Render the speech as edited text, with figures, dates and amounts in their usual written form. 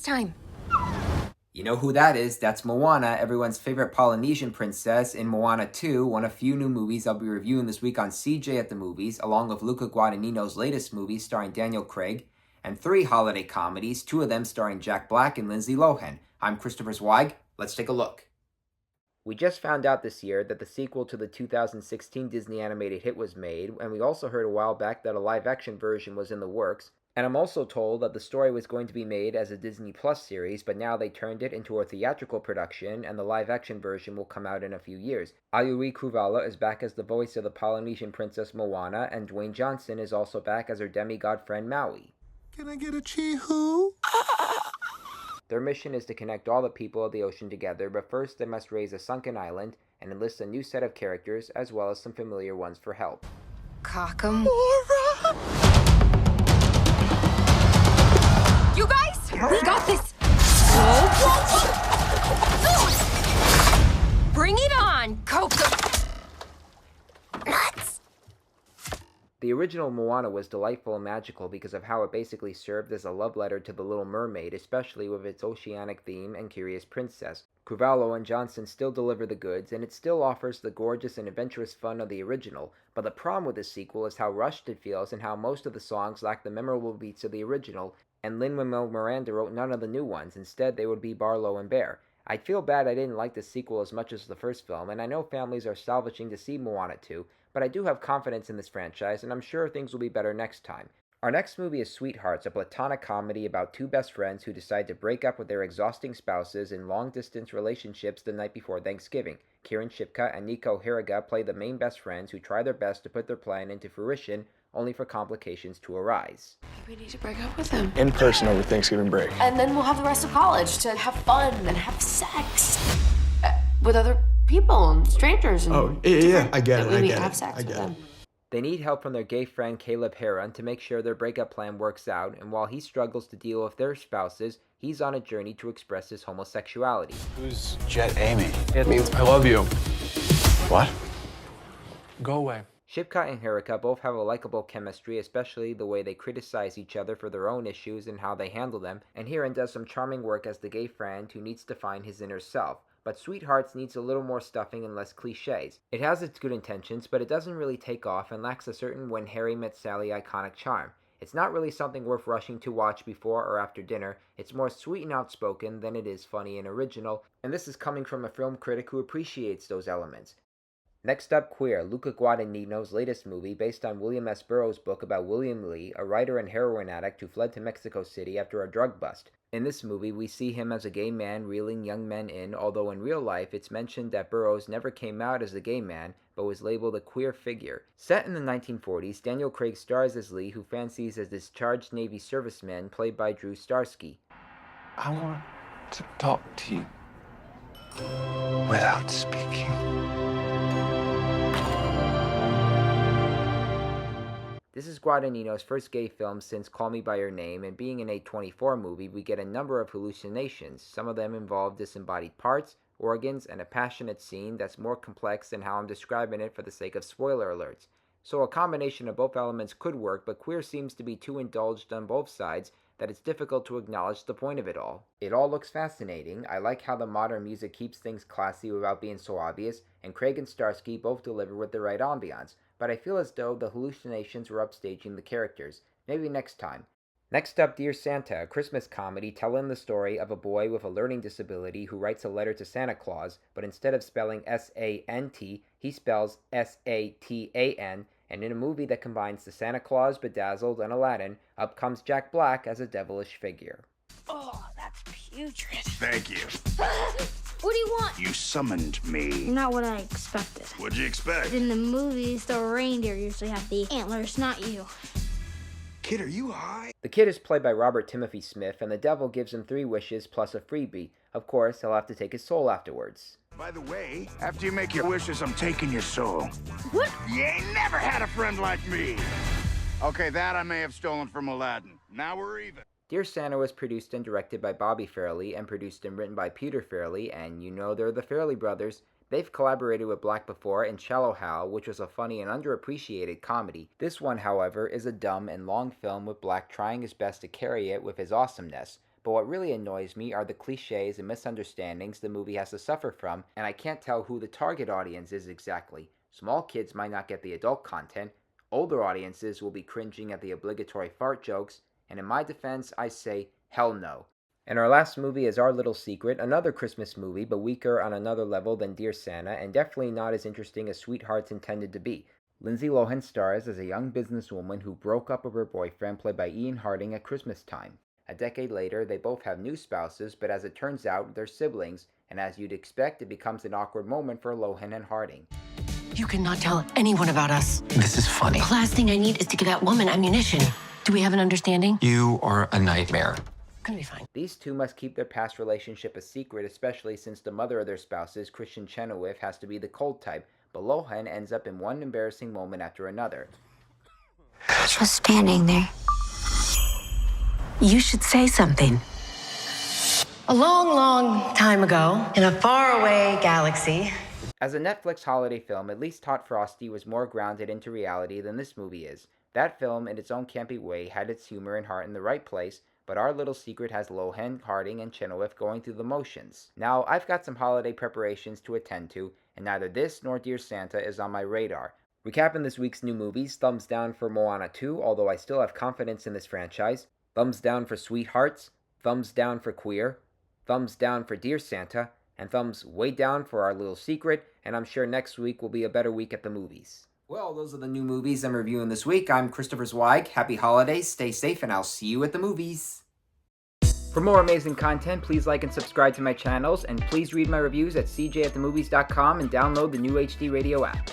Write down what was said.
this time? You know who that is? That's Moana, everyone's favorite Polynesian princess in Moana 2, one of few new movies I'll be reviewing this week on CJ at the Movies, along with Luca Guadagnino's latest movie starring Daniel Craig, and 3 holiday comedies, 2 of them starring Jack Black and Lindsay Lohan. I'm Christopher Zweig. Let's take a look. We just found out this year that the sequel to the 2016 Disney animated hit was made, and we also heard a while back that a live-action version was in the works. And I'm also told that the story was going to be made as a Disney Plus series, but now they turned it into a theatrical production, and the live-action version will come out in a few years. Auli'i Cravhalo is back as the voice of the Polynesian princess Moana, and Dwayne Johnson is also back as her demigod friend Maui. Can I get a chee-hoo? Their mission is to connect all the people of the ocean together, but first they must raise a sunken island and enlist a new set of characters, as well as some familiar ones for help. Cockamora! You guys, we got this. Bring it on, Coco. Nuts. The original Moana was delightful and magical because of how it basically served as a love letter to the Little Mermaid, especially with its oceanic theme and curious princess. Cravhalo and Johnson still deliver the goods, and it still offers the gorgeous and adventurous fun of the original, but the problem with this sequel is how rushed it feels and how most of the songs lack the memorable beats of the original, and Lin-Manuel Miranda wrote none of the new ones. Instead, they would be Barlow and Bear. I feel bad I didn't like the sequel as much as the first film, and I know families are salvaging to see Moana 2, but I do have confidence in this franchise, and I'm sure things will be better next time. Our next movie is Sweethearts, a platonic comedy about 2 best friends who decide to break up with their exhausting spouses in long-distance relationships the night before Thanksgiving. Kiernan, Shipka, and Nico, Hiraga play the main best friends who try their best to put their plan into fruition, only for complications to arise. We need to break up with him. In person over Thanksgiving break. And then we'll have the rest of college to have fun and have sex with other people and strangers. And yeah. I get it. We need to have sex with them. They need help from their gay friend Caleb Heron to make sure their breakup plan works out, and while he struggles to deal with their spouses, he's on a journey to express his homosexuality. Who's Jet Amy? It means I love you. What? Go away. Shipka and Hiraga both have a likable chemistry, especially the way they criticize each other for their own issues and how they handle them, and Heron does some charming work as the gay friend who needs to find his inner self. But Sweethearts needs a little more stuffing and less cliches. It has its good intentions, but it doesn't really take off and lacks a certain When Harry Met Sally iconic charm. It's not really something worth rushing to watch before or after dinner. It's more sweet and outspoken than it is funny and original, and this is coming from a film critic who appreciates those elements. Next up, Queer, Luca Guadagnino's latest movie based on William S. Burroughs' book about William Lee, a writer and heroin addict who fled to Mexico City after a drug bust. In this movie, we see him as a gay man reeling young men in, although in real life it's mentioned that Burroughs never came out as a gay man, but was labeled a queer figure. Set in the 1940s, Daniel Craig stars as Lee, who fancies a discharged Navy serviceman played by Starsky. I want to talk to you without speaking. This is Guadagnino's first gay film since Call Me By Your Name, and being an A24 movie, we get a number of hallucinations. Some of them involve disembodied parts, organs, and a passionate scene that's more complex than how I'm describing it for the sake of spoiler alerts. So a combination of both elements could work, but Queer seems to be too indulged on both sides that it's difficult to acknowledge the point of it all. It all looks fascinating. I like how the modern music keeps things classy without being so obvious, and Craig and Starsky both deliver with the right ambiance, but I feel as though the hallucinations were upstaging the characters. Maybe next time. Next up, Dear Santa, a Christmas comedy telling the story of a boy with a learning disability who writes a letter to Santa Claus, but instead of spelling S-A-N-T, he spells S-A-T-A-N, and in a movie that combines the Santa Claus, Bedazzled, and Aladdin, up comes Jack Black as a devilish figure. Oh, that's putrid. Thank you. What do you want? You summoned me. Not what I expected. What'd you expect? In the movies, the reindeer usually have the antlers, not you. Kid, are you high? The kid is played by Robert Timothy Smith, and the devil gives him 3 wishes plus a freebie. Of course, he'll have to take his soul afterwards. By the way, after you make your wishes, I'm taking your soul. What? You ain't never had a friend like me. Okay, that I may have stolen from Aladdin. Now we're even. Dear Santa was produced and directed by Bobby Farrelly and produced and written by Peter Farrelly, and you know they're the Farrelly brothers. They've collaborated with Black before in Shallow Hal, which was a funny and underappreciated comedy. This one, however, is a dumb and long film with Black trying his best to carry it with his awesomeness. but what really annoys me are the cliches and misunderstandings the movie has to suffer from, and I can't tell who the target audience is exactly. Small kids might not get the adult content, older audiences will be cringing at the obligatory fart jokes, and in my defense, I say, hell no. And our last movie is Our Little Secret, another Christmas movie, but weaker on another level than Dear Santa, and definitely not as interesting as Sweethearts intended to be. Lindsay Lohan stars as a young businesswoman who broke up with her boyfriend, played by Ian Harding, at Christmas time. A decade later, they both have new spouses, but as it turns out, they're siblings, and as you'd expect, it becomes an awkward moment for Lohan and Harding. You cannot tell anyone about us. This is funny. The last thing I need is to give that woman ammunition. Do we have an understanding? You are a nightmare. Gonna be fine. These two must keep their past relationship a secret, especially since the mother of their spouses, Kristen Chenoweth, has to be the cold type, but Lohan ends up in one embarrassing moment after another. Just standing there. You should say something. A long, long time ago, in a faraway galaxy. As a Netflix holiday film, at least Hot Frosty was more grounded into reality than this movie is. That film, in its own campy way, had its humor and heart in the right place, but Our Little Secret has Lohan, Harding, and Chenoweth going through the motions. Now, I've got some holiday preparations to attend to, and neither this nor Dear Santa is on my radar. Recapping this week's new movies, thumbs down for Moana 2, although I still have confidence in this franchise. Thumbs down for Sweethearts. Thumbs down for Queer. Thumbs down for Dear Santa. And thumbs way down for Our Little Secret, and I'm sure next week will be a better week at the movies. Well, those are the new movies I'm reviewing this week. I'm Christopher Zweig. Happy holidays, stay safe, and I'll see you at the movies. For more amazing content, please like and subscribe to my channels, and please read my reviews at cjatthemovies.com and download the new HD Radio app.